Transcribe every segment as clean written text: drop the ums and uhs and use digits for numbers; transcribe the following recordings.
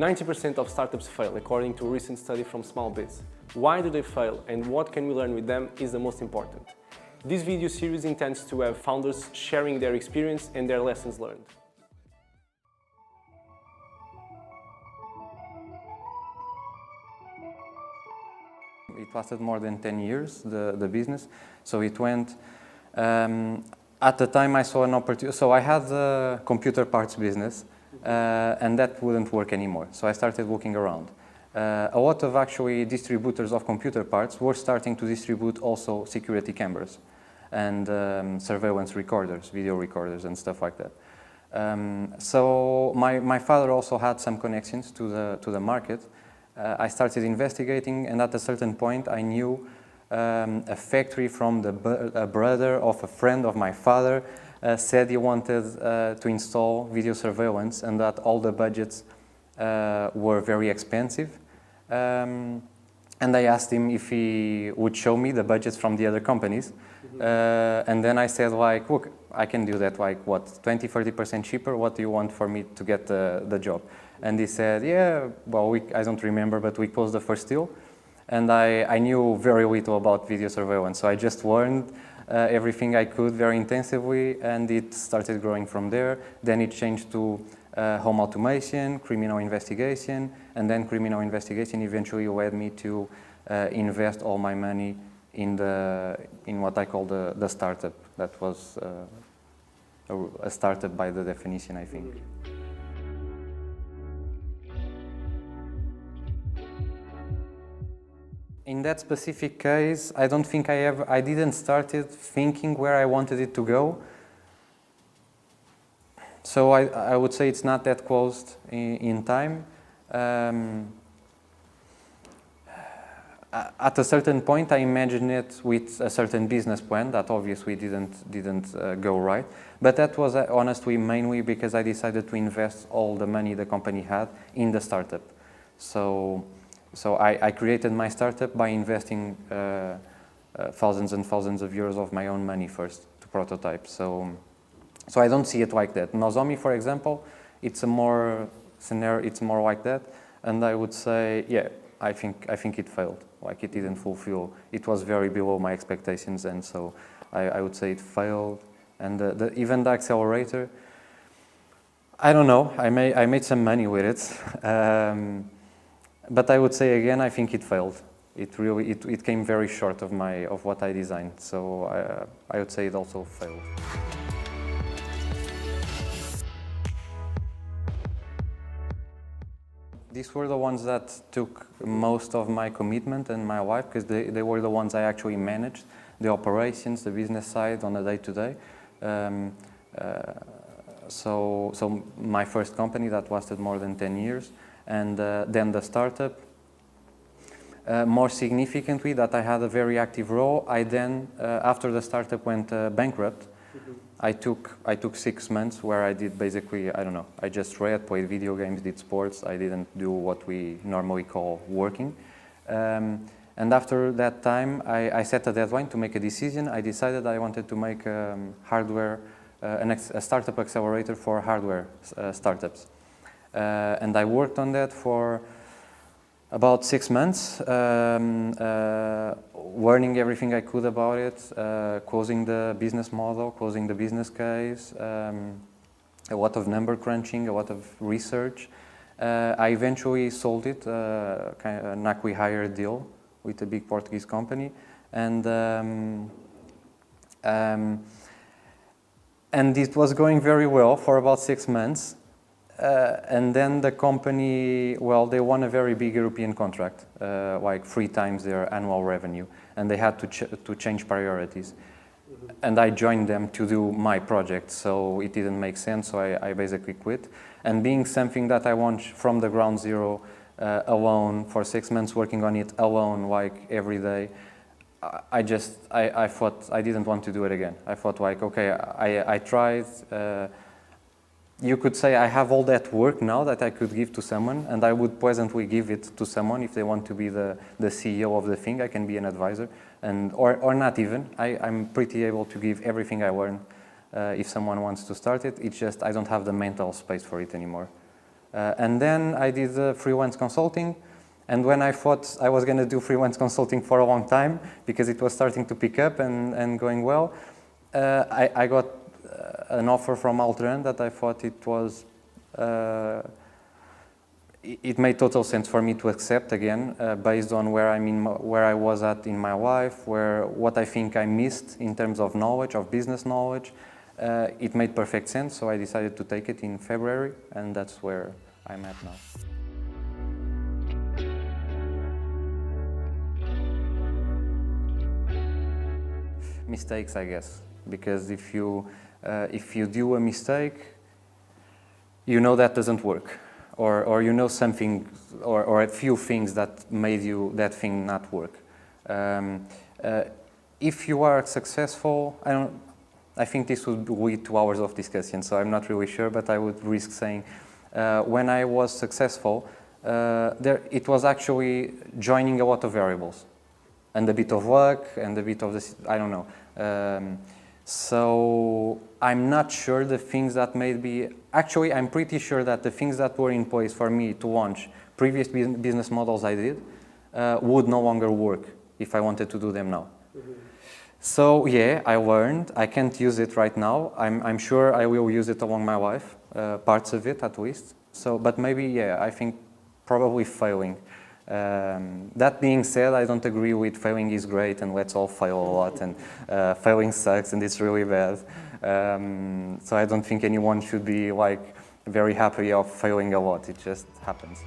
90% of startups fail, according to a recent study from SmallBiz. Why do they fail and what can we learn with them is the most important. This video series intends to have founders sharing their experience and their lessons learned. It lasted more than 10 years, the business, so it went... at the time I saw an opportunity, so I had a computer parts business and that wouldn't work anymore, so I started looking around. A lot of actually distributors of computer parts were starting to distribute also security cameras and surveillance recorders, video recorders and stuff like that. So my father also had some connections to the market. I started investigating, and at a certain point I knew a factory from a brother of a friend of my father said he wanted to install video surveillance and that all the budgets were very expensive. And I asked him if he would show me the budgets from the other companies. And then I said, like, look, I can do that, like, what, 20–30% cheaper? What do you want for me to get the job? And he said, yeah, well, I don't remember, but we closed the first deal. And I knew very little about video surveillance, so I just learned everything I could very intensively, and it started growing from there. Then it changed to home automation, criminal investigation, and then criminal investigation eventually led me to invest all my money in what I call the startup. That was a startup by the definition, I think. In that specific case, I don't think I didn't started thinking where I wanted it to go. So I would say it's not that close in time. At a certain point, I imagined it with a certain business plan that obviously didn't go right. But that was honestly mainly because I decided to invest all the money the company had in the startup. So I created my startup by investing thousands and thousands of euros of my own money first to prototype. So I don't see it like that. Nozomi, for example, it's more like that, and I would say, yeah, I think it failed. Like, it didn't fulfill. It was very below my expectations, and so I would say it failed. And even the accelerator, I don't know. I made some money with it. But I would say again, I think it failed. It came very short of what I designed. So I would say it also failed. These were the ones that took most of my commitment and my life, because they were the ones I actually managed, the operations, the business side on a day-to-day. So my first company that lasted more than 10 years. And then the startup. More significantly, that I had a very active role. I then, after the startup went bankrupt, I took 6 months where I did basically, I don't know, I just read, played video games, did sports. I didn't do what we normally call working. And after that time, I set a deadline to make a decision. I decided I wanted to make hardware, a startup accelerator for hardware startups. And I worked on that for about 6 months, learning everything I could about it, closing the business model, closing the business case, a lot of number crunching, a lot of research. I eventually sold it, kind of an acqui-hire deal with a big Portuguese company, and it was going very well for about 6 months. And then the company, well, they won a very big European contract, like 3 times their annual revenue, and they had to change priorities. And I joined them to do my project, so it didn't make sense, so I basically quit. And being something that I want from the ground zero, alone, for 6 months working on it alone, like every day, I thought I didn't want to do it again. I thought, like, okay, I tried. You could say I have all that work now that I could give to someone, and I would pleasantly give it to someone if they want to be the CEO of the thing. I can be an advisor, or not even. I'm pretty able to give everything I learn if someone wants to start it. It's just I don't have the mental space for it anymore. And then I did freelance consulting. And when I thought I was going to do freelance consulting for a long time, because it was starting to pick up and going well, I got an offer from Altran that I thought it was, it made total sense for me to accept again, based on where I was at in my life, what I think I missed in terms of knowledge, of business knowledge. It made perfect sense, so I decided to take it in February, and that's where I'm at now. Mistakes, I guess, because if you do a mistake, you know that doesn't work, or you know something, or a few things that made that thing not work. If you are successful, I think this would lead to hours of discussion, so I'm not really sure, but I would risk saying, when I was successful, it was actually joining a lot of variables, and a bit of luck, and a bit of this, I don't know. So I'm not sure the things that actually I'm pretty sure that the things that were in place for me to launch previous business models I did would no longer work if I wanted to do them now. Mm-hmm. So yeah, I learned. I can't use it right now. I'm sure I will use it along my life, parts of it at least. So, but maybe, yeah, I think probably failing. That being said, I don't agree with failing is great and let's all fail a lot, and failing sucks and it's really bad. So I don't think anyone should be like very happy of failing a lot. It just happens.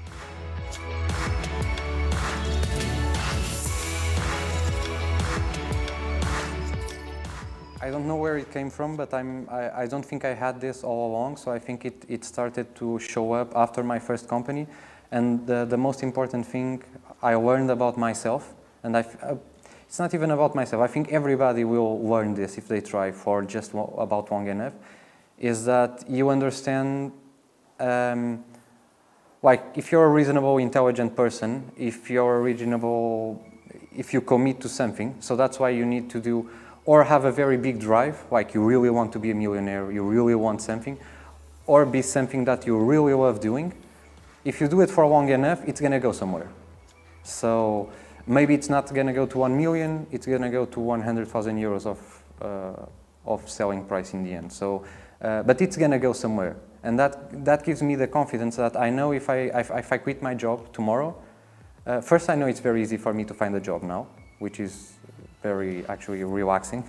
I don't know where it came from, but I don't think I had this all along, so I think it started to show up after my first company. And the most important thing I learned about myself, and it's not even about myself, I think everybody will learn this if they try for just about long enough, is that you understand, like if you're a reasonable, intelligent person, if you commit to something, so that's why you need to do, or have a very big drive, like you really want to be a millionaire, you really want something, or be something that you really love doing. If you do it for long enough, it's going to go somewhere. So maybe it's not going to go to 1 million, it's going to go to 100,000 euros of selling price in the end. So, but it's going to go somewhere. And that gives me the confidence that I know if I quit my job tomorrow, first I know it's very easy for me to find a job now, which is very actually relaxing.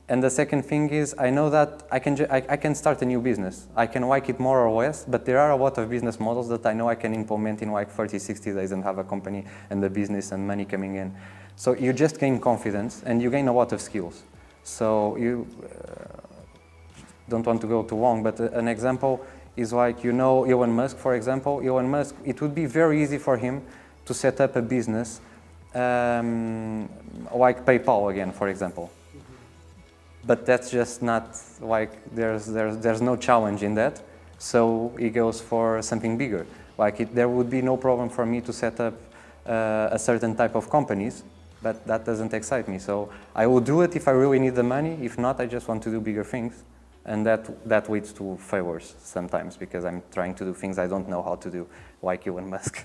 And the second thing is, I know that I can start a new business. I can like it more or less, but there are a lot of business models that I know I can implement in like 30, 60 days and have a company and a business and money coming in. So you just gain confidence and you gain a lot of skills. So you don't want to go too long, but an example is like, you know, Elon Musk, for example. Elon Musk, it would be very easy for him to set up a business like PayPal again, for example. But that's just not like, there's no challenge in that. So he goes for something bigger. Like there would be no problem for me to set up a certain type of companies, but that doesn't excite me. So I will do it if I really need the money. If not, I just want to do bigger things. And that leads to failures sometimes because I'm trying to do things I don't know how to do, like Elon Musk.